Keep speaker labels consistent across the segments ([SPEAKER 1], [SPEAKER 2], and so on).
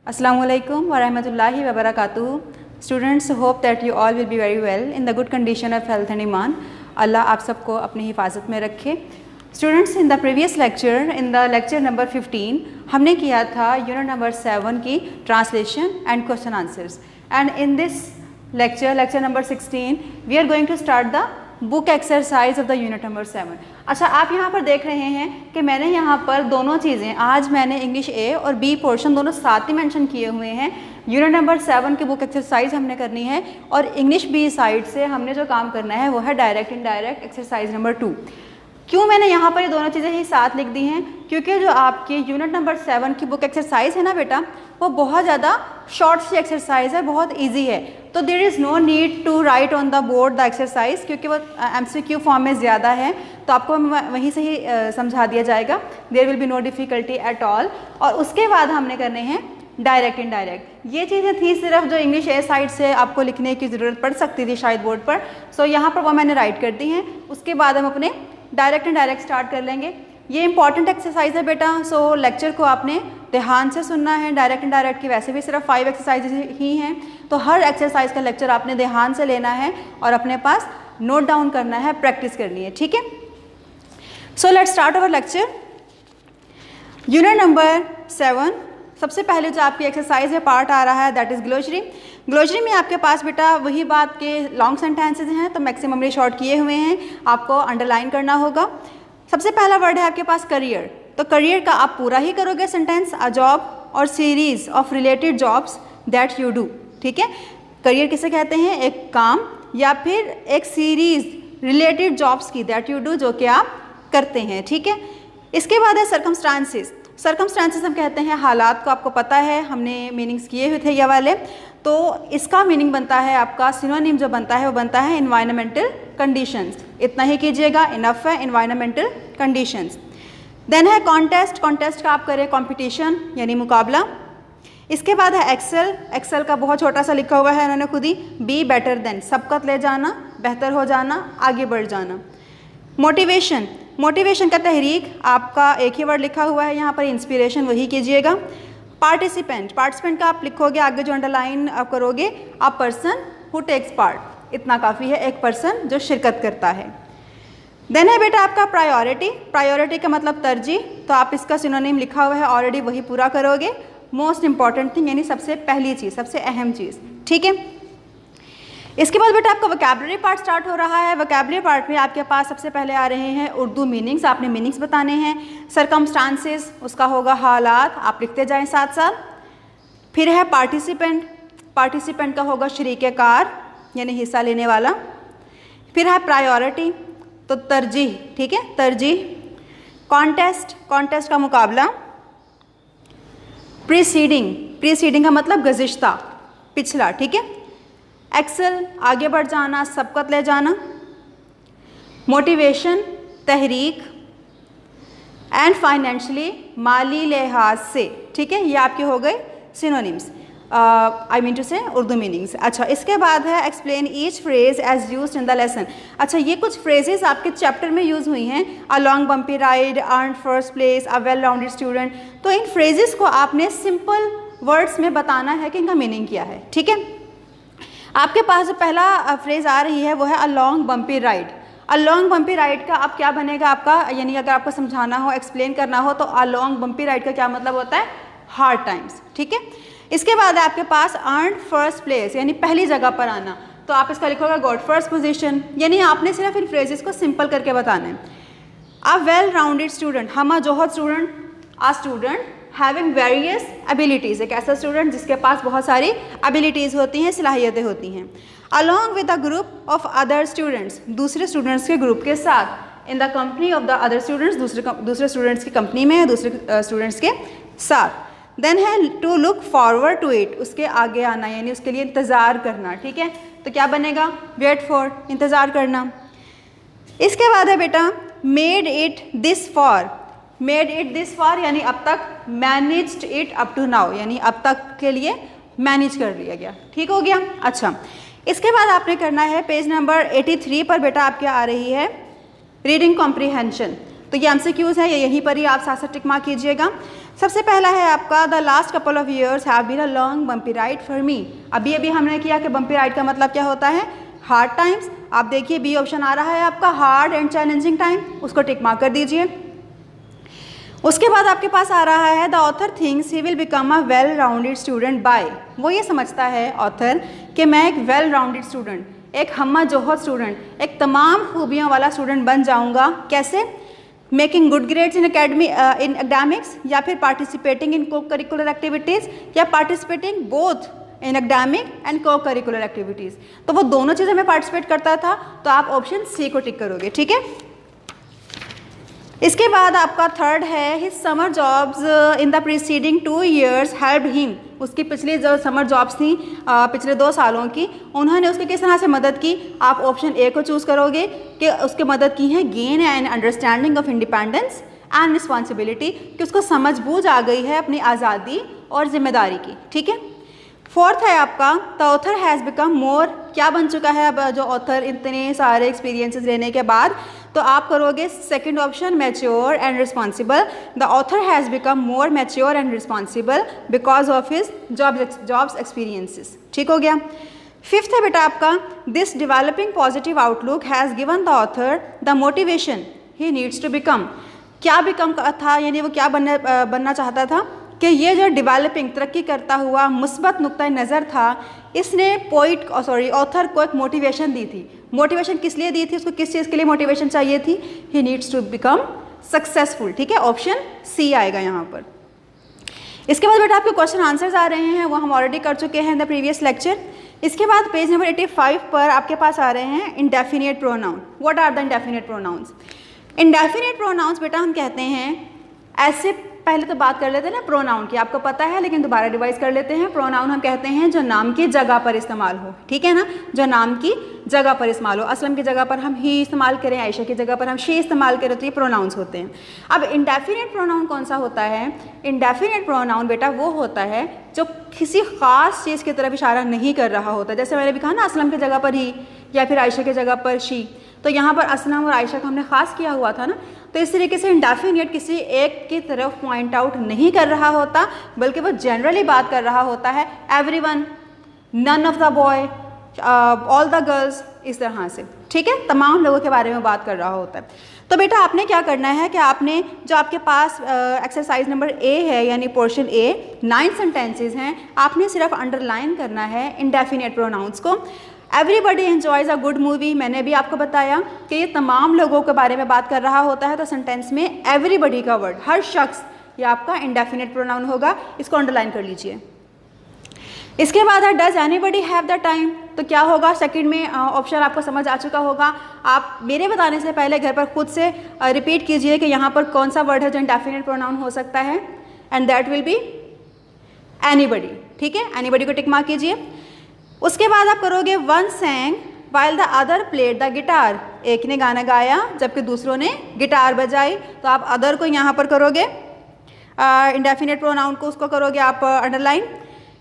[SPEAKER 1] Assalamualaikum warahmatullahi wabarakatuh. Students, hope that you all will be very well in the good condition of health and iman. Allah आप सबको अपनी हिफाजत में रखे. Students, in the previous lecture, in the lecture number 15, हमने किया था unit number 7 की translation and question answers. And in this lecture number 16, we are going to start the book exercise of the unit number 7. अच्छा, आप यहाँ पर देख रहे हैं कि मैंने यहाँ पर दोनों चीज़ें, आज मैंने इंग्लिश ए और बी पोर्शन दोनों साथ ही मेंशन किए हुए हैं. यूनिट नंबर 7 की बुक एक्सरसाइज हमने करनी है और इंग्लिश बी साइड से हमने जो काम करना है वो है डायरेक्ट इनडायरेक्ट एक्सरसाइज नंबर 2. क्यों मैंने यहाँ पर ये दोनों चीज़ें ही साथ लिख दी हैं? क्योंकि जो आपकी यूनिट नंबर 7 की बुक एक्सरसाइज है ना बेटा, वो बहुत ज़्यादा शॉर्ट सी एक्सरसाइज है, बहुत इजी है. तो there is no need to write on the board the exercise, क्योंकि वो MCQ फॉर्म में ज़्यादा है तो आपको वहीं से ही समझा दिया जाएगा. There will be no difficulty at all. और उसके बाद हमने करने हैं डायरेक्ट इनडायरेक्ट. ये चीज़ें थी सिर्फ जो इंग्लिश ए साइड से आपको लिखने की ज़रूरत पड़ सकती थी शायद बोर्ड पर. सो यहाँ पर वो मैंने राइट कर दी हैं. उसके बाद हम अपने डायरेक्ट इनडायरेक्ट स्टार्ट कर लेंगे. ये इंपॉर्टेंट एक्सरसाइज है बेटा, सो लेक्चर को आपने ध्यान से सुनना है. डायरेक्ट इनडायरेक्ट की वैसे भी सिर्फ 5 एक्सरसाइज ही हैं, तो हर एक्सरसाइज का लेक्चर आपने ध्यान से लेना है और अपने पास नोट डाउन करना है, प्रैक्टिस करनी है. ठीक है, so let's start our lecture. Unit number 7, सबसे पहले जो आपकी एक्सरसाइज है पार्ट आ रहा है दैट इज़ ग्लोसरी. ग्लोसरी में आपके पास बेटा वही बात के लॉन्ग सेंटेंसेज हैं तो मैक्सिममली शॉर्ट किए हुए हैं, आपको अंडरलाइन करना होगा. सबसे पहला वर्ड है आपके पास करियर. तो करियर का आप पूरा ही करोगे सेंटेंस, अ जॉब और series of related jobs that you do. ठीक है, करियर किसे कहते हैं? एक काम या फिर एक सीरीज रिलेटेड जॉब्स की दैट यू डू, जो कि आप करते हैं. ठीक है, इसके बाद है सर्कमस्टांसेस. सर्कमस्टांसेस हम कहते हैं हालात को, आपको पता है हमने मीनिंग्स किए हुए थे ये वाले. तो इसका मीनिंग बनता है आपका सिनोनिम जो बनता है वो बनता है एनवायरमेंटल कंडीशंस. इतना ही कीजिएगा, इनफ है एनवायरमेंटल कंडीशंस. देन है कॉन्टेस्ट. कॉन्टेस्ट का आप करें कंपटीशन यानी मुकाबला. इसके बाद है एक्सेल. एक्सेल का बहुत छोटा सा लिखा हुआ है उन्होंने खुद ही, बी बेटर देन, सबकत ले जाना, बेहतर हो जाना, आगे बढ़ जाना. मोटिवेशन. मोटिवेशन का तहरीक, आपका एक ही वर्ड लिखा हुआ है यहाँ पर, इंस्पिरेशन, वही कीजिएगा. पार्टिसिपेंट. पार्टिसिपेंट का आप लिखोगे आगे जो अंडरलाइन आप करोगे, a person who takes part. इतना काफ़ी है, एक पर्सन जो शिरकत करता है. देन है बेटा आपका प्रायोरिटी. प्रायोरिटी का मतलब तरजीह, तो आप इसका सिनोनिम लिखा हुआ है ऑलरेडी, वही पूरा करोगे. मोस्ट इंपॉर्टेंट थिंग यानी सबसे पहली चीज़, सबसे अहम चीज़. ठीक है, इसके बाद बेटा आपका वोकैबुलरी पार्ट स्टार्ट हो रहा है. वोकैबुलरी पार्ट में आपके पास सबसे पहले आ रहे हैं उर्दू मीनिंग्स. आपने मीनिंग्स बताने हैं. सरकमस्टांसेस, उसका होगा हालात, आप लिखते जाएं साथ साथ. फिर है पार्टिसिपेंट. पार्टिसिपेंट का होगा शरीके कार यानी हिस्सा लेने वाला. फिर है प्रायोरिटी, तो तरजीह. ठीक है, तरजीह. कॉन्टेस्ट. कॉन्टेस्ट का मुकाबला. प्रीसीडिंग. प्रीसीडिंग का मतलब गुज़िश्ता, पिछला. ठीक है. एक्सेल, आगे बढ़ जाना, सबकत ले जाना. Motivation, Tehreek. एंड फाइनेंशियली, माली लिहाज से. ठीक है, ये आपके हो गए सिनोनिम्स, आई मीन टू से उर्दू मीनिंग्स. अच्छा, इसके बाद है explain each phrase as used in the lesson. अच्छा, ये कुछ फ्रेजेस आपके चैप्टर में यूज़ हुई हैं. अ long bumpy ride, earn first place, अ वेल राउंडेड स्टूडेंट. तो इन फ्रेजेस को आपने सिंपल वर्ड्स में बताना है कि इनका मीनिंग क्या है. ठीक है, आपके पास जो पहला फ्रेज आ रही है वो है अ लॉन्ग बम्पी राइड. अ लॉन्ग बम्पी राइड का अब क्या बनेगा आपका, यानी अगर आपको समझाना हो, एक्सप्लेन करना हो, तो अ लॉन्ग बम्पी राइड का क्या मतलब होता है? Hard times. ठीक है, इसके बाद आपके पास अर्न फर्स्ट प्लेस यानी पहली जगह पर आना. तो आप इसका लिखोगे गॉट फर्स्ट पोजीशन. यानी आपने सिर्फ इन फ्रेजेस को सिंपल करके बताना है. अ वेल राउंडेड स्टूडेंट, हम जोहद student. A student having various abilities, एक ऐसा स्टूडेंट जिसके पास बहुत सारी एबिलिटीज़ होती हैं, सलाहियतें होती हैं. Along with a group of other students, दूसरे स्टूडेंट्स के ग्रुप के साथ. In the company of the other students, दूसरे स्टूडेंट्स की कंपनी में, दूसरे स्टूडेंट्स के साथ. देन है to look forward to it, उसके आगे आना यानी उसके लिए इंतज़ार करना. ठीक है, तो क्या बनेगा? वेट फॉर, इंतज़ार करना. इसके बाद है बेटा made it this far. Made it this far यानी अब तक, managed it up to now यानी अब तक के लिए मैनेज कर लिया गया. ठीक हो गया. अच्छा, इसके बाद आपने करना है पेज नंबर 83 पर बेटा आपके आ रही है रीडिंग कॉम्प्रीहेंशन. तो ये MCQs है, ये यहीं पर ही आप साथ साथ टिक मार्क कीजिएगा। सबसे पहला है आपका the last couple of years have been a long bumpy ride for me. अभी अभी हमने किया कि बम्पी राइड का मतलब क्या होता है, हार्ड टाइम्स। आप देखिए बी ऑप्शन आ रहा है आपका हार्ड एंड चैलेंजिंग टाइम, उसको टिक मार्क कर दीजिए। उसके बाद आपके पास आ रहा है the author thinks he will become a well rounded student by. वो ये समझता है ऑथर कि मैं एक वेल राउंडेड स्टूडेंट, एक हम्मा जोहर स्टूडेंट, एक तमाम खूबियों वाला स्टूडेंट बन जाऊंगा। कैसे? Making good grades in academics, या फिर पार्टिसिपेटिंग इन को करिकुलर एक्टिविटीज़, या participating both in academic and को करिकुलर एक्टिविटीज़। तो वो दोनों चीज़ों में पार्टिसिपेट करता था, तो आप ऑप्शन सी को टिक करोगे। ठीक है। इसके बाद आपका थर्ड है his summer jobs in the preceding 2 years help him. उसकी पिछली जो समर जॉब्स थी पिछले 2 सालों की, उन्होंने उसकी किस तरह से मदद की। आप ऑप्शन ए को चूज़ करोगे कि उसकी मदद की है gain and understanding of independence and responsibility, कि उसको समझ बूझ आ गई है अपनी आज़ादी और जिम्मेदारी की। ठीक है। फोर्थ है आपका द ऑथर हैज़ बिकम मोर। क्या बन चुका है अब जो ऑथर इतने सारे एक्सपीरियंसेस लेने के बाद, तो आप करोगे second option mature and responsible. The author has become more mature and responsible because of his jobs experiences. ठीक हो गया। फिफ्थ है बेटा आपका this developing positive outlook has given the author the motivation he needs to become. क्या become का था, यानी वो क्या बनना चाहता था कि ये जो डेवलपिंग तरक्की करता हुआ मुस्बत नुक्ता नज़र था, इसने ऑथर को एक मोटिवेशन दी थी। मोटिवेशन किस लिए दी थी, उसको किस चीज़ के लिए मोटिवेशन चाहिए थी? He needs to become successful. ठीक है, ऑप्शन सी आएगा यहाँ पर। इसके बाद बेटा आपके क्वेश्चन आंसर्स आ रहे हैं, वो हम ऑलरेडी कर चुके हैं इन द प्रीवियस लेक्चर। इसके बाद पेज नंबर 85 पर आपके पास आ रहे हैं indefinite pronoun. What are the indefinite pronouns? Indefinite pronouns बेटा हम कहते हैं ऐसे, पहले तो बात कर लेते हैं ना प्रोनाउन की, आपको पता है लेकिन दोबारा रिवाइज कर लेते हैं। प्रोनाउन हम कहते हैं जो नाम की जगह पर इस्तेमाल हो। ठीक है ना, जो नाम की जगह पर इस्तेमाल हो। असलम की जगह पर हम ही इस्तेमाल करें, आयशा की जगह पर हम शी इस्तेमाल करें, तो ये प्रोनाउंस होते हैं। अब इंडेफिनिट प्रोनाउन कौन सा होता है? इंडेफिनिट प्रोनाउन बेटा वो होता है जो किसी ख़ास चीज़ की तरफ इशारा नहीं कर रहा होता। जैसे मैंने भी कहा ना, असलम की जगह पर ही या फिर आयशा की जगह पर शी, तो यहाँ पर असलम और आयशा को हमने ख़ास किया हुआ था ना। तो इस तरीके से इंडेफिनिट किसी एक की तरफ पॉइंट आउट नहीं कर रहा होता, बल्कि वो जनरली बात कर रहा होता है। Everyone, none of the boy, all the girls, इस तरह से। ठीक है, तमाम लोगों के बारे में बात कर रहा होता है। तो बेटा आपने क्या करना है कि आपने जो आपके पास एक्सरसाइज नंबर ए है, यानी पोर्शन ए, 9 सेंटेंसेज हैं, आपने सिर्फ अंडरलाइन करना है इंडेफिनिट प्रोनाउंस को। एवरीबडी एन्जॉयज़ अ गुड मूवी, मैंने भी आपको बताया कि ये तमाम लोगों के बारे में बात कर रहा होता है, तो सेंटेंस में एवरीबडी का वर्ड, हर शख्स, ये आपका इंडेफिनिट प्रोनाउन होगा। इसको अंडरलाइन कर लीजिए। इसके बाद है does anybody have the time, तो क्या होगा? सेकंड में ऑप्शन आपको समझ आ चुका होगा। आप मेरे बताने से पहले घर पर खुद से रिपीट कीजिए कि यहाँ पर कौन सा वर्ड है जो इंडेफिनिट प्रोनाउन हो सकता है, and that will be anybody. ठीक है, एनीबडी को टिक मार्क कीजिए। उसके बाद आप करोगे one सैंग while the other played the guitar, एक ने गाना गाया जबकि दूसरों ने गिटार बजाई, तो आप अदर को यहाँ पर करोगे इंडेफिनिट प्रोनाउन को, उसको करोगे आप अंडरलाइन।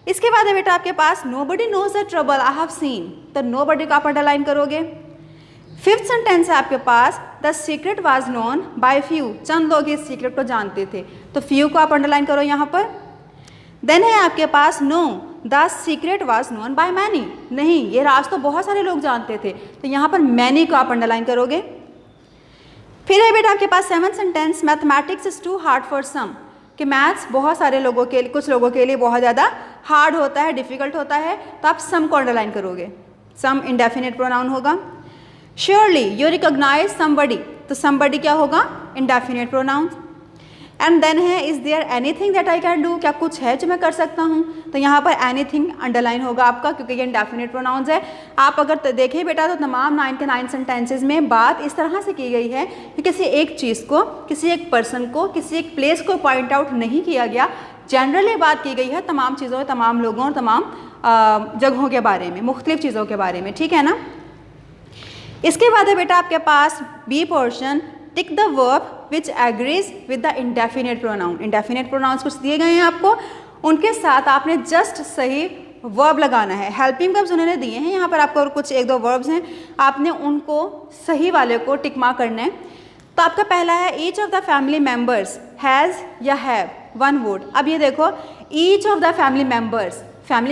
[SPEAKER 1] इसके बाद है बेटा आपके पास nobody knows the trouble I have seen, तो नोबडी को आप अंडरलाइन करोगे। फिफ्थ सेंटेंस है आपके पास the secret was known by few, चंद लोग इस सीक्रेट को जानते थे, तो फ्यू को आप अंडरलाइन करो यहाँ पर। देन है आपके पास no the secret was known by many, नहीं ये राज तो बहुत सारे लोग जानते थे, तो यहाँ पर मैनी को आप अंडरलाइन करोगे। फिर है बेटा आपके पास 7th sentence mathematics is too hard for some, कि मैथ्स बहुत सारे लोगों के लिए, कुछ लोगों के लिए बहुत ज़्यादा हार्ड होता है, डिफ़िकल्ट होता है, तो आप सम को अंडरलाइन करोगे। सम इंडेफिनिट प्रोनाउन होगा। श्योरली यू रिकॉग्नाइज समबडी, तो समबडी क्या होगा? Indefinite pronoun. एंड देन है is there anything that I can do, क्या कुछ है जो मैं कर सकता हूँ, तो यहाँ पर एनीथिंग अंडरलाइन होगा आपका, क्योंकि ये इंडेफिनिट प्रोनाउंस है। आप अगर देखें बेटा तो तमाम 9 के 9 सेंटेंसेज में बात इस तरह से की गई है कि किसी एक चीज़ को, किसी एक पर्सन को, किसी एक प्लेस को पॉइंट आउट नहीं किया गया, जनरली बात की गई है तमाम चीज़ों, तमाम लोगों और तमाम जगहों के बारे में, मुख्तलिफ चीज़ों के बारे में। ठीक है ना। इसके बाद है बेटा आपके पास B portion tick the verb which agrees with the indefinite pronoun. Indefinite pronouns कुछ दिए गए हैं आपको, उनके साथ आपने जस्ट सही वर्ब लगाना है। हेल्पिंग वर्ब्स उन्होंने दिए हैं यहाँ पर आपको, और कुछ 1-2 वर्ब्स हैं, आपने उनको सही वाले को टिक मार्क करना है। तो आपका पहला है each of the family members has या हैव वन वोट। अब ये देखो each of the family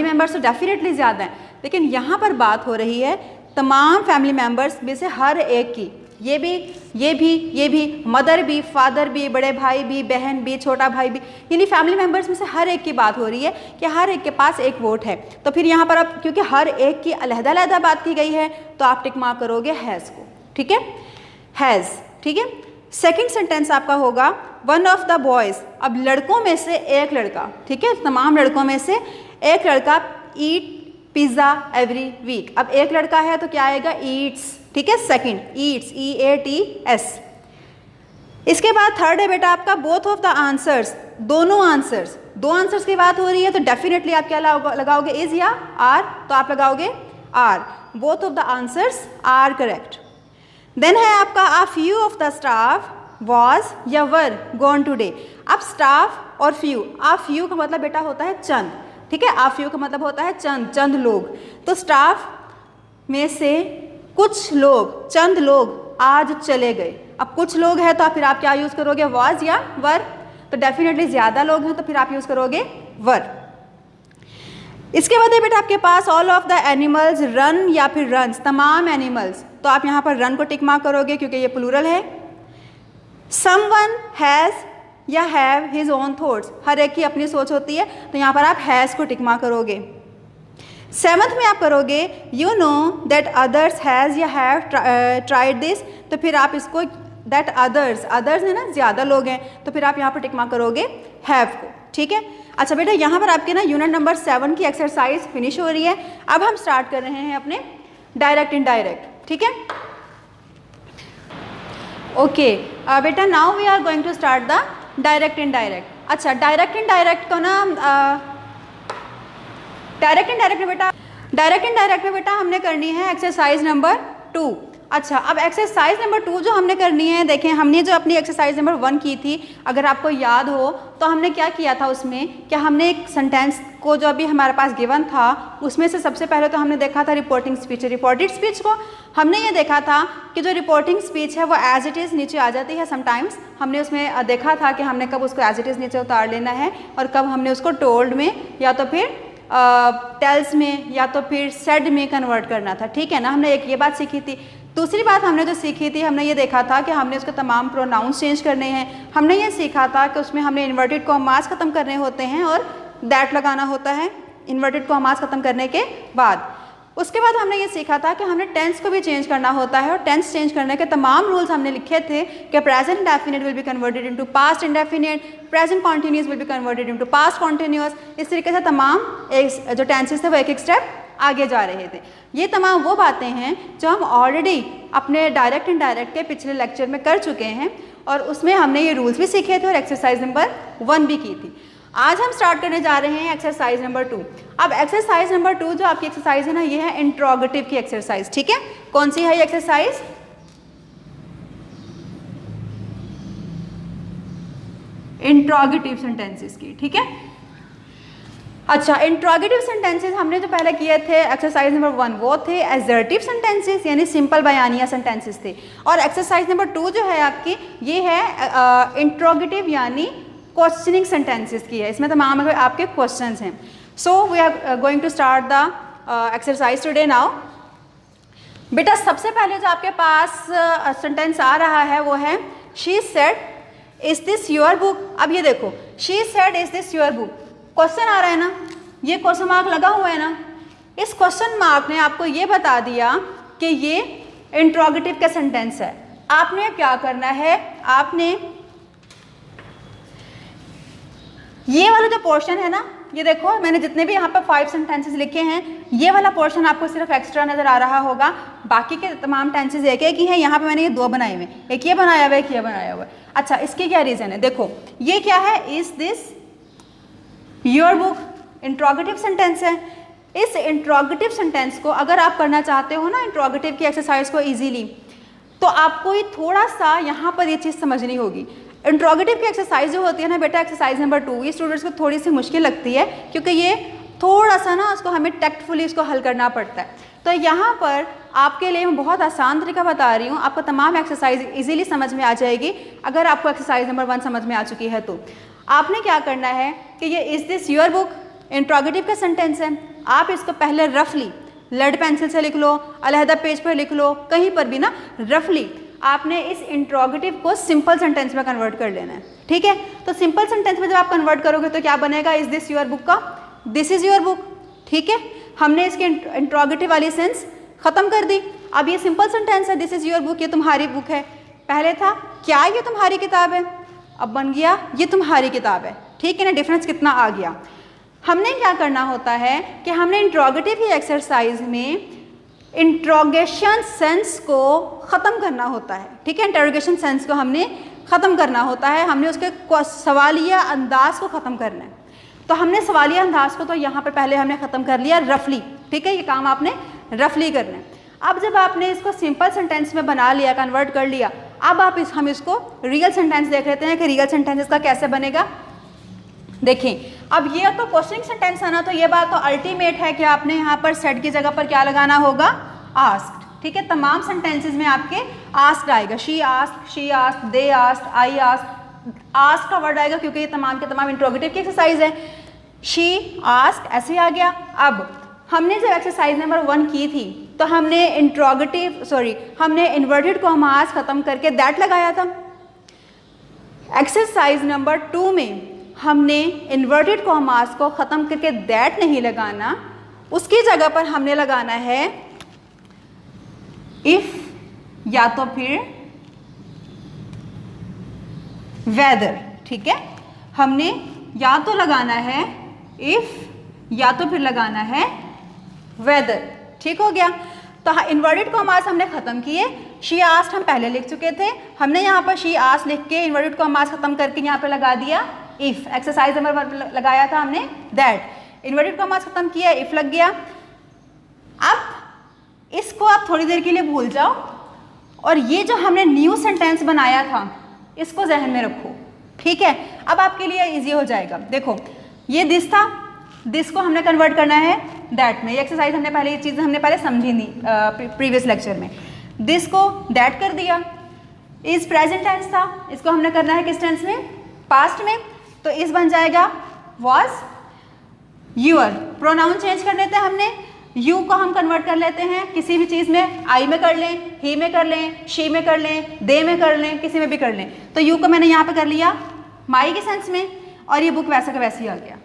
[SPEAKER 1] members तो डेफिनेटली ज़्यादा हैं, लेकिन यहाँ पर बात हो रही है तमाम फैमिली मेंबर्स में से हर एक की, ये भी, मदर भी, फादर भी, बड़े भाई भी, बहन भी, छोटा भाई भी, यानी फैमिली मेंबर्स में से हर एक की बात हो रही है कि हर एक के पास एक वोट है। तो फिर यहाँ पर अब क्योंकि हर एक की अलग-अलग बात की गई है तो आप टिक मार्क करोगे हैज़ को, ठीक है, हैज़, ठीक है। सेकंड सेंटेंस आपका होगा वन ऑफ द बॉयज़, अब लड़कों में से एक लड़का, ठीक है, तमाम लड़कों में से एक लड़का ईट पिज़्ज़ा एवरी वीक। अब एक लड़का है तो क्या आएगा ईट्स, ठीक है, सेकंड ईट्स, EATS। इसके बाद थर्ड है बेटा आपका बोथ ऑफ द आंसर्स, दोनों आंसर्स, दो आंसर्स की बात हो रही है तो डेफिनेटली आप क्या लगाओगे इज या आर, तो आप लगाओगे are, both of the answers are correct. Then है आपका a few of the staff was या वर गॉन टूडे। अब स्टाफ और फ्यू, आ फ्यू का मतलब बेटा होता है चंद, ठीक है, आ फ्यू का मतलब होता है चंद लोग। तो स्टाफ में से कुछ लोग, चंद लोग आज चले गए। अब कुछ लोग हैं तो फिर आप क्या यूज़ करोगे वॉज या वर, तो डेफिनेटली ज़्यादा लोग हैं तो फिर आप यूज़ करोगे वर। इसके बाद है बेटा आपके पास all of the animals run या फिर रन्स, तमाम एनिमल्स, तो आप यहाँ पर रन को टिक मार्क करोगे क्योंकि ये प्लूरल है। समवन हैज़ या हैव हिज ओन थॉट्स, हर एक की अपनी सोच होती है तो यहाँ पर आप हैज़ को टिक मार्क करोगे। सेवंथ में आप करोगे you know that others has या हैव ट्राइड दिस, तो फिर आप इसको दैट अदर्स है ना, ज़्यादा लोग हैं तो फिर आप यहाँ पर टिक मार्क करोगे हैव को, ठीक है। अच्छा बेटा यहाँ पर आपके ना यूनिट नंबर 7 की एक्सरसाइज फिनिश हो रही है। अब हम स्टार्ट कर रहे हैं अपने डायरेक्ट इनडायरेक्ट, ठीक है। ओके बेटा now we are going to start the direct indirect. अच्छा डायरेक्ट इनडायरेक्ट को ना डायरेक्ट इनडायरेक्ट में बेटा हमने करनी है एक्सरसाइज नंबर 2। अच्छा अब एक्सरसाइज नंबर 2 जो हमने करनी है, देखें हमने जो अपनी एक्सरसाइज नंबर 1 की थी, अगर आपको याद हो तो हमने क्या किया था उसमें, क्या हमने एक सेंटेंस को जो अभी हमारे पास गिवन था उसमें से सबसे पहले तो हमने देखा था रिपोर्टिंग स्पीच। रिपोर्टेड स्पीच को हमने ये देखा था कि जो रिपोर्टिंग स्पीच है वो एज इट इज़ नीचे आ जाती है समटाइम्स। हमने उसमें देखा था कि हमने कब उसको एज इट इज़ नीचे उतार लेना है और कब हमने उसको टोल्ड में या तो फिर टेल्स में या तो फिर सेड में कन्वर्ट करना था, ठीक है ना। हमने एक ये बात सीखी थी। दूसरी बात हमने जो सीखी थी, हमने ये देखा था कि हमने उसके तमाम प्रोनाउंस चेंज करने हैं। हमने ये सीखा था कि उसमें हमने इन्वर्टेड कॉमास ख़त्म करने होते हैं और दैट लगाना होता है इन्वर्टेड कॉमास ख़त्म करने के बाद। उसके बाद हमने ये सीखा था कि हमने टेंस को भी चेंज करना होता है और टेंस चेंज करने के तमाम रूल्स हमने लिखे थे कि present indefinite will be converted into past indefinite, present continuous will be converted into past continuous. इस तरीके से तमाम जो टेंसेस थे वो एक एक स्टेप आगे जा रहे थे। ये तमाम वो बातें हैं जो हम ऑलरेडी अपने डायरेक्ट इनडायरेक्ट के पिछले लेक्चर में कर चुके हैं और उसमें हमने ये रूल्स भी सीखे थे और एक्सरसाइज नंबर 1 भी की थी। आज हम स्टार्ट करने जा रहे हैं एक्सरसाइज नंबर 2। अब एक्सरसाइज नंबर 2 जो आपकी एक्सरसाइज है ना, ये है इंट्रोगेटिव की एक्सरसाइज, ठीक है। कौन सी है ये एक्सरसाइज? इंट्रोगेटिव सेंटेंसेस की, ठीक है। अच्छा इंट्रोगेटिव सेंटेंसेस हमने जो पहले किए थे एक्सरसाइज नंबर 1 वो थे एसर्टिव सेंटेंसेस यानी सिंपल बयानिया सेंटेंसेस थे, और एक्सरसाइज नंबर 2 जो है आपकी ये है इंट्रोगेटिव यानी क्वेश्चनिंग सेंटेंसेस की है। इसमें तमाम आपके क्वेश्चंस हैं। So we are going to start the exercise today now. बेटा सबसे पहले जो आपके पास सेंटेंस आ रहा है वो है she said is this your book. अब ये देखो she said is this your book, question आ रहा है ना, ये क्वेश्चन मार्क लगा हुआ है ना। इस क्वेश्चन मार्क ने आपको ये बता दिया कि ये इंट्रोगेटिव का सेंटेंस है। आपने क्या करना है, आपने ये वाला जो पोर्शन है ना, ये देखो मैंने जितने भी यहाँ पर 5 सेंटेंसेस लिखे हैं, ये वाला पोर्शन आपको सिर्फ एक्स्ट्रा नजर आ रहा होगा। बाकी के तमाम टेंसेस एक एक ही हैं। यहाँ पे मैंने ये 2 बनाए हुए, एक ये बनाया हुआ है, एक ये बनाया हुआ है। अच्छा इसकी क्या रीज़न है, देखो ये क्या है, is this your book, interrogative sentence है। इस इंट्रोगेटिव सेंटेंस को अगर आप करना चाहते हो ना इंट्रोगेटिव की एक्सरसाइज को ईजीली, तो आपको ये थोड़ा सा यहाँ पर ये चीज़ समझनी होगी। इंट्रोगेटिव की एक्सरसाइज जो होती है ना बेटा, एक्सरसाइज नंबर 2, ये स्टूडेंट्स को थोड़ी सी मुश्किल लगती है क्योंकि ये थोड़ा सा ना उसको हमें टैक्टफुली इसको हल करना पड़ता है। तो यहाँ पर आपके लिए मैं बहुत आसान तरीका बता रही हूँ, आपको तमाम एक्सरसाइज इजीली समझ में आ जाएगी अगर आपको एक्सरसाइज नंबर 1 समझ में आ चुकी है तो। आपने क्या करना है कि ये is this your book interrogative का सेंटेंस है, आप इसको पहले रफली लेड पेंसिल से लिख लो, अलहदा पेज पर लिख लो, कहीं पर भी ना रफली आपने इस इंट्रोगेटिव को सिंपल सेंटेंस में कन्वर्ट कर लेना है, ठीक है। तो सिंपल सेंटेंस में जब आप कन्वर्ट करोगे तो क्या बनेगा, इज दिस योर बुक का दिस इज योर बुक, ठीक है। हमने इसकी इंट्रोगेटिव वाली सेंस खत्म कर दी। अब ये सिंपल सेंटेंस है, दिस इज योर बुक, ये तुम्हारी बुक है। पहले था क्या ये तुम्हारी किताब है, अब बन गया ये तुम्हारी किताब है, ठीक है ना। डिफरेंस कितना आ गया। हमने क्या करना होता है कि हमने इंट्रोगेटिव की एक्सरसाइज में इंट्रोगेशन सेंस को ख़त्म करना होता है, ठीक है। इंट्रोगेशन सेंस को हमने ख़त्म करना होता है, हमने उसके सवालिया अंदाज को ख़त्म करना है। तो हमने सवालिया अंदाज को तो यहाँ पर पहले हमने ख़त्म कर लिया रफली, ठीक है। ये काम आपने रफली करना है। अब जब आपने इसको सिंपल सेंटेंस में बना लिया, कन्वर्ट कर लिया, अब हम इसको रियल सेंटेंस देख लेते हैं कि रियल सेंटेंस इसका कैसे बनेगा। देखिए अब ये तो क्वेश्चनिंग सेंटेंस है ना, तो ये बात तो अल्टीमेट है कि आपने यहाँ पर सेट की जगह पर क्या लगाना होगा, आस्क्ड, ठीक है। तमाम सेंटेंसेस में आपके आस्क्ड आएगा, she asked, they asked, I asked, asked का वर्ड आएगा क्योंकि ये तमाम के तमाम इंट्रोगेटिव की एक्सरसाइज है। शी आस्क्ड ऐसे आ गया। अब हमने जब एक्सरसाइज नंबर 1 की थी तो हमने हमने इन्वर्टेड कॉमास खत्म करके दैट लगाया था। एक्सरसाइज नंबर 2 में हमने इन्वर्टेड कॉमास को ख़त्म करके दैट नहीं लगाना, उसकी जगह पर हमने लगाना है इफ़ या तो फिर वेदर, ठीक है। हमने या तो लगाना है इफ़ या तो फिर लगाना है वेदर, ठीक हो गया। तो इन्वर्टेड कॉमास हमने ख़त्म किए। शी आस्क्ड हम पहले लिख चुके थे, हमने यहाँ पर शी आस्क्ड लिख के इन्वर्टेड कॉमास ख़त्म करके यहाँ पे लगा दिया इफ़। एक्सरसाइज नंबर 1 लगाया था हमने दैट, इन्वर्टेड कॉमास खत्म किया, इफ़ लग गया। अब इसको आप थोड़ी देर के लिए भूल जाओ और ये जो हमने न्यू सेंटेंस बनाया था इसको जहन में रखो, ठीक है। अब आपके लिए इजी हो जाएगा। देखो ये दिस था, दिस को हमने कन्वर्ट करना है दैट में। ये एक्सरसाइज हमने पहले, ये चीज़ें हमने पहले समझी नहीं प्रीवियस लेक्चर में। दिस को दैट कर दिया। इज प्रेजेंट टेंस था, इसको हमने करना है किस टेंस में, पास्ट में। तो इस बन जाएगा वॉज यूअर। प्रोनाउन चेंज कर लेते हैं हमने, यू को हम कन्वर्ट कर लेते हैं किसी भी चीज़ में, आई में कर लें, ही में कर लें, शी में कर लें, दे में कर लें, किसी में भी कर लें। तो यू को मैंने यहाँ पे कर लिया माई के सेंस में और ये बुक वैसा का वैसे ही आ गया।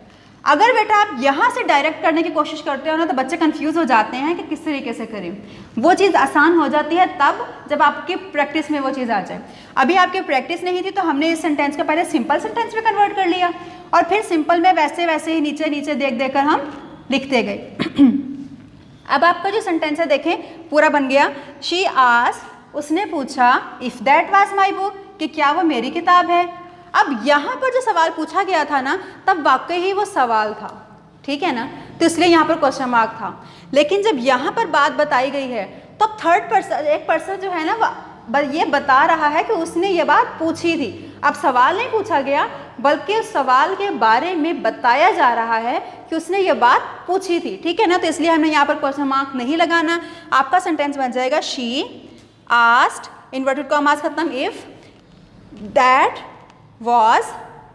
[SPEAKER 1] अगर बेटा आप यहाँ से डायरेक्ट करने की कोशिश करते हो ना तो बच्चे कंफ्यूज हो जाते हैं कि किस तरीके से करें। वो चीज़ आसान हो जाती है तब जब आपकी प्रैक्टिस में वो चीज़ आ जाए। अभी आपकी प्रैक्टिस नहीं थी तो हमने इस सेंटेंस को पहले सिंपल सेंटेंस में कन्वर्ट कर लिया और फिर सिंपल में वैसे वैसे ही नीचे नीचे देख देख कर हम लिखते गए। अब आपका जो सेंटेंस है देखें पूरा बन गया। शी आस्क्ड, उसने पूछा, if that was my book, कि क्या वो मेरी किताब है। अब यहाँ पर जो सवाल पूछा गया था ना तब वाकई ही वो सवाल था, ठीक है ना, तो इसलिए यहाँ पर क्वेश्चन मार्क था। लेकिन जब यहाँ पर बात बताई गई है तो थर्ड पर्सन, एक पर्सन जो है ना ये बता रहा है कि उसने ये बात पूछी थी। अब सवाल नहीं पूछा गया बल्कि उस सवाल के बारे में बताया जा रहा है कि उसने ये बात पूछी थी, ठीक है ना। तो इसलिए हमने यहाँ पर क्वेश्चन मार्क नहीं लगाना। आपका सेंटेंस बन जाएगा शी आस्क्ड, इन्वर्टेड कॉमास खत्म, if that was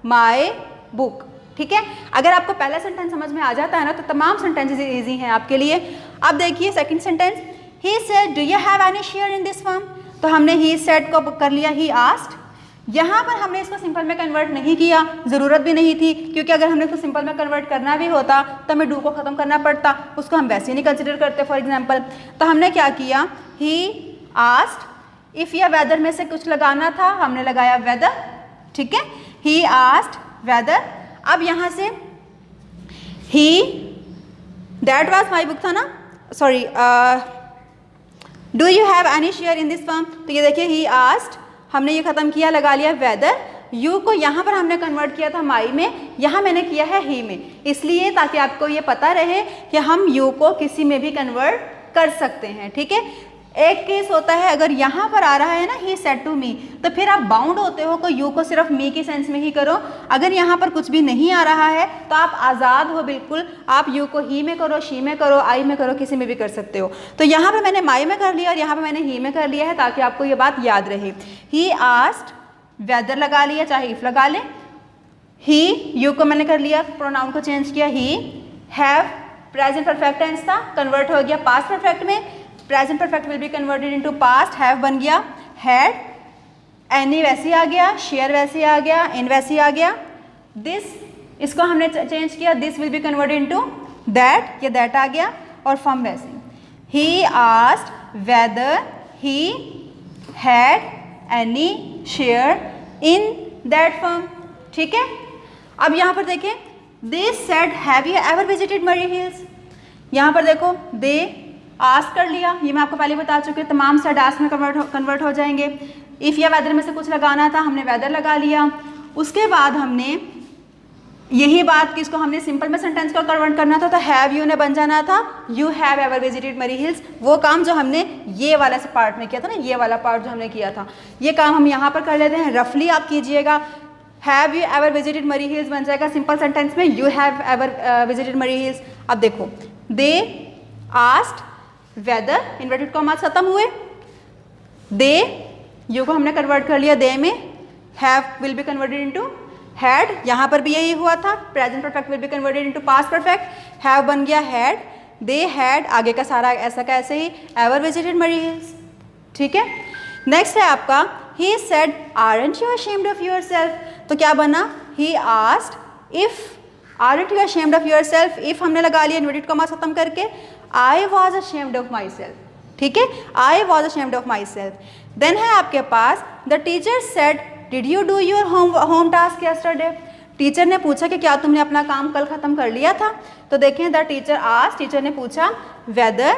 [SPEAKER 1] my book, ठीक है। अगर आपको पहला सेंटेंस समझ में आ जाता है ना तो तमाम सेंटेंसेस इजी हैं आपके लिए। अब देखिए second sentence, he said do you have any share in this firm. तो हमने ही सेड को कर लिया ही आस्क्ड। यहाँ पर हमने इसको सिंपल में कन्वर्ट नहीं किया, ज़रूरत भी नहीं थी, क्योंकि अगर हमने इसको सिंपल में कन्वर्ट करना भी होता तो हमें डू को ख़त्म करना पड़ता, उसको हम वैसे ही नहीं कंसिडर करते फॉर एग्जांपल। तो हमने क्या किया, ही आस्क्ड, इफ़ या वेदर में से कुछ लगाना था हमने लगाया वेदर, ठीक है। He asked whether. अब यहाँ से ही दैट वाज माई बुक था ना, sorry, do you have any share in this firm. तो ये देखिए ही आस्क्ड, हमने ये ख़त्म किया, लगा लिया वेदर। यू को यहाँ पर हमने कन्वर्ट किया था माई में, यहाँ मैंने किया है ही में, इसलिए ताकि आपको ये पता रहे कि हम यू को किसी में भी कन्वर्ट कर सकते हैं, ठीक है। एक केस होता है अगर यहाँ पर आ रहा है ना ही सेड टू मी, तो फिर आप बाउंड होते हो कि यू को सिर्फ मी की सेंस में ही करो। अगर यहाँ पर कुछ भी नहीं आ रहा है तो आप आज़ाद हो बिल्कुल, आप यू को ही में करो, शी में करो, आई में करो, किसी में भी कर सकते हो। तो यहाँ पर मैंने माई में कर लिया और यहाँ पर मैंने ही में कर लिया है ताकि आपको ये बात याद रहे। ही आस्क्ड, वेदर लगा लिया चाहे इफ लगा लें। ही, यू को मैंने कर लिया, प्रोनाउन को चेंज किया। ही, हैव प्रेजेंट परफेक्ट टेंस था, कन्वर्ट हो गया पास्ट परफेक्ट में। Present perfect will be converted into past, have बन गया हैड, एनी वैसे आ गया, शेयर वैसे आ गया, इन वैसे आ गया। दिस, इसको हमने चेंज किया, this will be converted into that, ये दैट आ गया, और फ्रॉम वैसे। ही asked weather he had any share in that firm. ठीक है, अब यहाँ पर देखें, they said have you ever visited Murree hills. यहाँ पर देखो, दे आस्क कर लिया, ये मैं आपको पहले बता चुकी हूँ, तमाम सेड आस्क में कन्वर्ट हो जाएंगे। इफ़ या वेदर में से कुछ लगाना था, हमने वेदर लगा लिया। उसके बाद हमने यही बात कि इसको हमने सिंपल में सेंटेंस को कन्वर्ट करना था, तो हैव यू ने बन जाना था you have ever visited Murree hills. वो काम जो हमने ये वाला से पार्ट में किया था ना, ये वाला पार्ट जो हमने किया था, ये काम हम यहाँ पर कर लेते हैं। रफली आप कीजिएगा, have you ever visited Murree hills बन जाएगा सिंपल सेंटेंस में you have ever visited Murree hills. अब देखो, they asked whether, inverted commas खत्म हुए। दे, यू को हमने कन्वर्ट कर लिया दे में, have will be converted into had, यहाँ पर भी यही हुआ था, present perfect will be converted into past perfect, have बन गया हैड, दे हैड, आगे का सारा ऐसा का ऐसे ही, एवर विजिटेड मरी हिल्स। ठीक है, नेक्स्ट है आपका he said aren't you ashamed of yourself. तो क्या बना, he asked if aren't you ashamed of yourself, if हमने लगा लिया इन्वर्टेड कॉमास खत्म करके, I was ashamed of myself। ठीक है, I was ashamed of myself। Then है आपके पास the teacher said did you do your home task yesterday। Teacher ने पूछा कि क्या तुमने अपना काम कल खत्म कर लिया था। तो देखें, the teacher asked, टीचर ने पूछा whether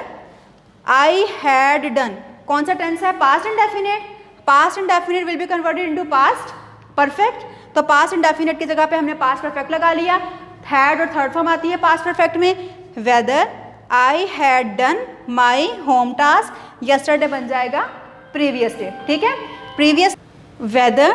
[SPEAKER 1] I had done, कौन सा टेंस है, past indefinite. Past indefinite will be converted into past perfect, तो पास्ट इंडेफिनिट की जगह पे हमने पास्ट परफेक्ट लगा लिया। हैड और थर्ड फॉर्म आती है पास्ट परफेक्ट में। whether I had done my home task yesterday बन जाएगा प्रीवियस डे। ठीक है, previous, whether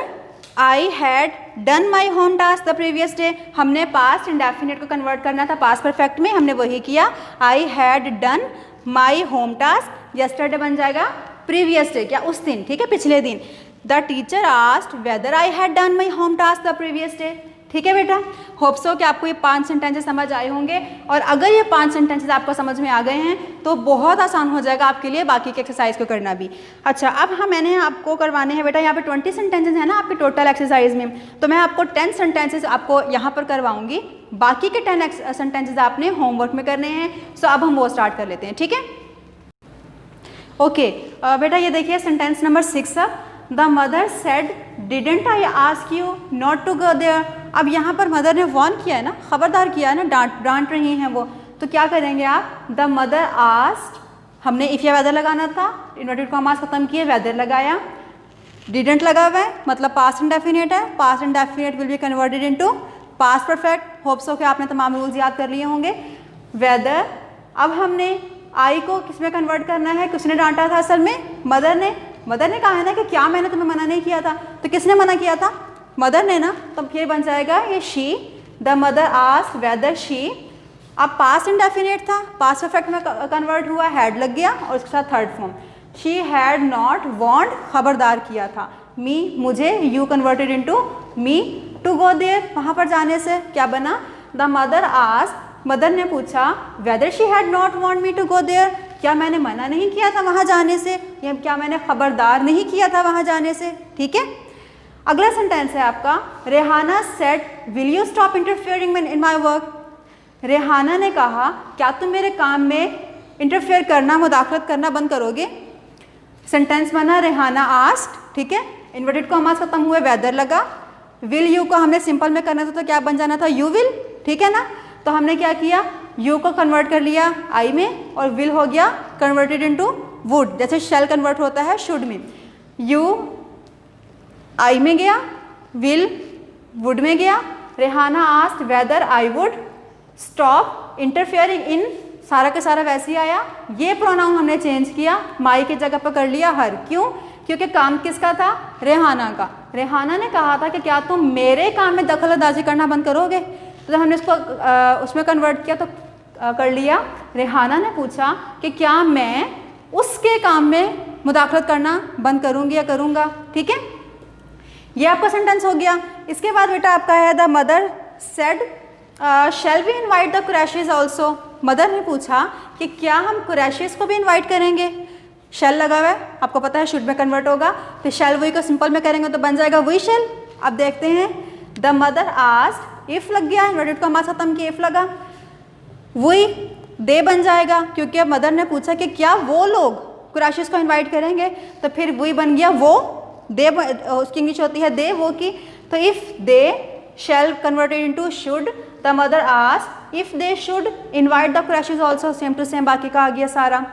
[SPEAKER 1] I had done my home task the previous day, हमने पास्ट इंडेफिनिट को कन्वर्ट करना था पास्ट परफेक्ट में, हमने वही किया। I had done my home task yesterday बन जाएगा प्रीवियस डे, क्या उस दिन, ठीक है, पिछले दिन। The teacher asked whether I had done my home task the previous day। ठीक है बेटा, होप सो कि आपको ये 5 सेंटेंसेस समझ आए होंगे, और अगर ये 5 सेंटेंसेस आपको समझ में आ गए हैं तो बहुत आसान हो जाएगा आपके लिए बाकी के एक्सरसाइज को करना भी। अच्छा, अब मैंने आपको करवाने हैं बेटा, यहाँ पे 20 सेंटेंसेस हैं ना आपके टोटल एक्सरसाइज में, तो मैं आपको 10 सेंटेंसेस आपको यहाँ पर करवाऊँगी, बाकी के 10 सेंटेंसेस आपने होमवर्क में करने हैं। सो अब हम वो स्टार्ट कर लेते हैं। ठीक है, ओके बेटा, ये देखिए sentence number 6, the mother said didn't I ask you not to go there. अब यहाँ पर मदर ने वॉर्न किया है ना, खबरदार किया है ना, डांट रही हैं वो, तो क्या करेंगे आप, द मदर आस्क्ड, हमने इफ या वेदर लगाना था, इन्वर्टेड कॉमास खत्म किए, वेदर लगाया, डिडेंट लगा हुआ है मतलब पास्ट इंडेफिनिट है, past indefinite will be converted into past perfect. Hope so कि आपने तमाम रूल्स याद कर लिए होंगे। वेदर, अब हमने आई को किस में कन्वर्ट करना है, किसने डांटा था असल में, मदर ने कहा है ना कि क्या मैंने तुम्हें मना नहीं किया था, तो किसने मना किया था, मदर ने ना, तो फिर बन जाएगा ये she, the mother asked whether she. अब पास्ट इंडेफिनिट था, पास्ट परफेक्ट में कन्वर्ट हुआ, हैड लग गया और उसके साथ third form, she had not want, खबरदार किया था, मी, मुझे, you converted into me, to go there, वहाँ पर जाने से क्या बना, द मदर आस्क्ड, मदर ने पूछा, whether she had not want me to go there, क्या मैंने मना नहीं किया था वहाँ जाने से, या क्या मैंने खबरदार नहीं किया था वहाँ जाने से। ठीक है, अगला सेंटेंस है आपका, Rehana said will you stop interfering in my work. Rehana ने कहा, क्या तुम मेरे काम में इंटरफेयर करना, मुदाखलत करना बंद करोगे। सेंटेंस बना रेहाना आस्क्ड, ठीक है, इन्वर्टेड कॉमास खत्म हुए, वेदर लगा, विल यू को हमने सिंपल में करना था तो क्या बन जाना था, यू विल। ठीक है ना, तो हमने क्या किया, यू को कन्वर्ट कर लिया आई में, और विल हो गया कन्वर्टेड इनटू वुड, जैसे शेल कन्वर्ट होता है शुड में। यू आई में गया, विल वुड में गया। Rehana asked whether I would stop interfering in सारा का सारा वैसे ही आया। ये प्रोनाउन हमने चेंज किया, माई की जगह पर कर लिया हर। क्यों? क्योंकि काम किसका था? रेहाना का। रेहाना ने कहा था कि क्या तुम मेरे काम में दखल अंदाजी करना बंद करोगे? तो जब हमने इसको उसमें कन्वर्ट किया तो कर लिया। रेहाना ने पूछा कि क्या मैं उसके काम में मुदाखलत करना बंद करूँगी या करूँगा। ठीक है, ये आपका सेंटेंस हो गया। इसके बाद बेटा आपका है the mother said shall we invite the Qureshis also. Mother ने पूछा कि क्या हम कुरैशीज को भी इन्वाइट करेंगे। शैल लगा हुआ है, आपको पता है शुड में कन्वर्ट होगा, तो शैल वी को सिंपल में करेंगे तो बन जाएगा वी शैल। अब देखते हैं, द मदर आस्क्ड, इफ लग गया, इन्वर्टेड कॉमा खत्म किया, इफ लगा, वही दे बन जाएगा क्योंकि अब मदर ने पूछा कि क्या वो लोग कुरैशीज को इन्वाइट करेंगे, तो फिर वही बन गया वो। दे उसकी इंग्लिश होती है दे, वो की, तो if they shall converted into should, the mother asked if they should invite the Qureshis also, same to same बाकी का आ गया सारा।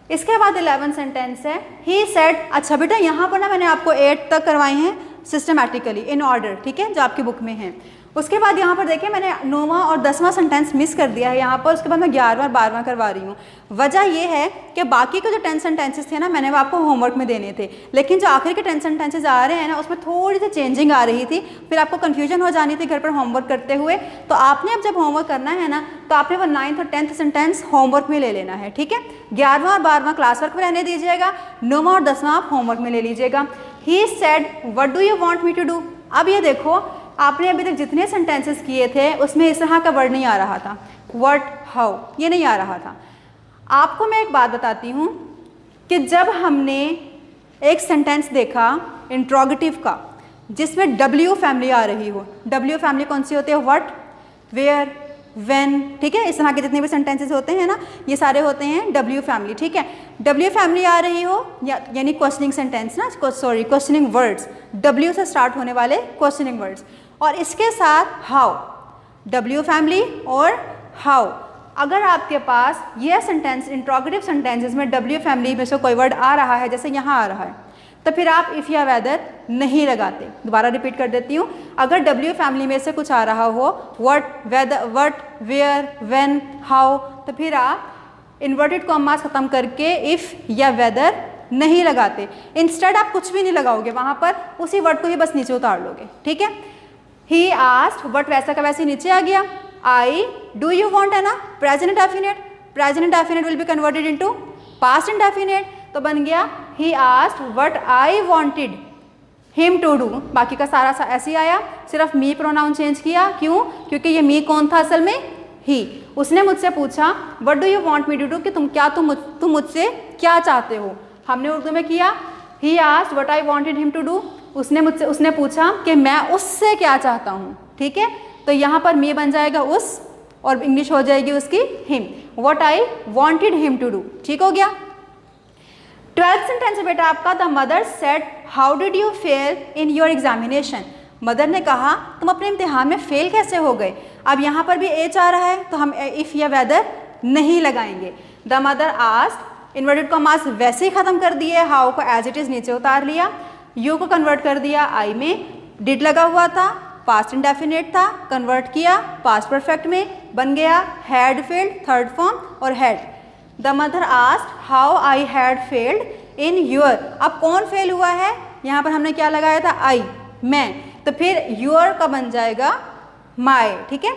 [SPEAKER 1] इसके बाद 11 सेंटेंस है, ही सेड। अच्छा बेटा यहाँ पर ना मैंने आपको 8 तक करवाए हैं सिस्टमैटिकली इन ऑर्डर, ठीक है, जो आपकी बुक में है। उसके बाद यहाँ पर देखिए मैंने 9वां और 10वां सेंटेंस मिस कर दिया है यहाँ पर, उसके बाद मैं 11वां और 12वां करवा रही हूँ। वजह ये है कि बाकी के जो 10 सेंटेंसेस थे ना मैंने वो आपको होमवर्क में देने थे, लेकिन जो आखिर के 10 सेंटेंसेस आ रहे हैं ना उसमें थोड़ी सी चेंजिंग आ रही थी, फिर आपको कन्फ्यूजन हो जानी थी घर पर होमवर्क करते हुए। तो आपने अब जब होमवर्क करना है ना तो आपने वो 9th और 10th सेंटेंस होमवर्क में ले लेना है, ठीक है। 11वां और 12वां क्लास वर्क में रहने दीजिएगा, 9वां और 10वां आप होमवर्क में ले लीजिएगा। He said what do you want me to do. अब ये देखो आपने अभी तक जितने सेंटेंसेस किए थे उसमें इस तरह का वर्ड नहीं आ रहा था, व्हाट, हाउ, ये नहीं आ रहा था। आपको मैं एक बात बताती हूँ कि जब हमने एक सेंटेंस देखा इंट्रोगेटिव का जिसमें डब्ल्यू फैमिली आ रही हो, डब्ल्यू फैमिली कौन सी होती है? व्हाट, वेयर, व्हेन, ठीक है, इस तरह के जितने भी सेंटेंसेस होते हैं ना ये सारे होते हैं डब्ल्यू फैमिली, ठीक है। डब्ल्यू फैमिली आ रही हो यानी क्वेश्चनिंग सेंटेंस ना, सॉरी क्वेश्चनिंग वर्ड्स, डब्ल्यू से स्टार्ट होने वाले क्वेश्चनिंग वर्ड्स, और इसके साथ हाउ, डब्ल्यू फैमिली और हाउ। अगर आपके पास यह सेंटेंस इंट्रोगेटिव सेंटेंसेस में डब्ल्यू फैमिली में से कोई वर्ड आ रहा है, जैसे यहाँ आ रहा है, तो फिर आप इफ़ या वेदर नहीं लगाते। दोबारा रिपीट कर देती हूँ, अगर डब्ल्यू फैमिली में से कुछ आ रहा हो, what, whether, what, where, when, how, तो फिर आप इन्वर्टेड कॉमास खत्म करके इफ़ या वेदर नहीं लगाते। इंस्टेड आप कुछ भी नहीं लगाओगे वहाँ पर, उसी वर्ड को ही बस नीचे उतार लोगे, ठीक है। ही आस्क्ड, व्हाट वैसा का वैसे नीचे आ गया। आई, डू यू वांट है ना, present indefinite, present indefinite will be converted into past indefinite, तो बन गया he asked what I wanted him to do. बाकी का सारा ऐसे ही आया, सिर्फ मी प्रोनाउन चेंज किया। क्यों? क्योंकि ये मी कौन था असल में? ही। उसने मुझसे पूछा what do you want me to do, कि तुम मुझसे क्या चाहते हो। हमने उर्दू में किया he asked what I wanted him to do, उसने पूछा कि मैं उससे क्या चाहता हूँ, ठीक है। तो यहाँ पर मी बन जाएगा उस और इंग्लिश हो जाएगी उसकी him, what I wanted him to do, ठीक हो गया। 12th सेंटेंस बेटा आपका, the mother said how did you fail in your examination. Mother ने कहा तुम अपने इम्तिहान में फेल कैसे हो गए। अब यहाँ पर भी एच आ रहा है तो हम इफ़ या वेदर नहीं लगाएंगे। The mother asked, inverted commas वैसे ही ख़त्म कर दिए, हाउ को एज इट इज़ नीचे उतार लिया, यू को कन्वर्ट कर दिया आई में, डिड लगा हुआ था, पास्ट इंडेफिनिट था, कन्वर्ट किया पास्ट परफेक्ट में, बन गया हैड फेल्ड, थर्ड फॉर्म और had. The mother asked how I had failed in your. अब कौन फेल हुआ है? यहाँ पर हमने क्या लगाया था? आई, मैं, तो फिर योर का बन जाएगा माई, ठीक है।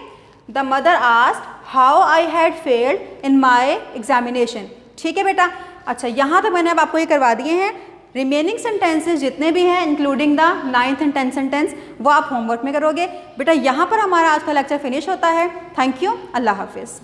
[SPEAKER 1] The mother asked how I had failed in my examination, ठीक है बेटा। अच्छा यहाँ तो मैंने अब आपको ये करवा दिए हैं। रिमेनिंग सेंटेंसेस जितने भी हैं including the 9th and 10th sentence वो आप होमवर्क में करोगे बेटा। यहाँ पर हमारा आज का लेक्चर फिनिश होता है। थैंक यू, अल्लाह हाफिज़।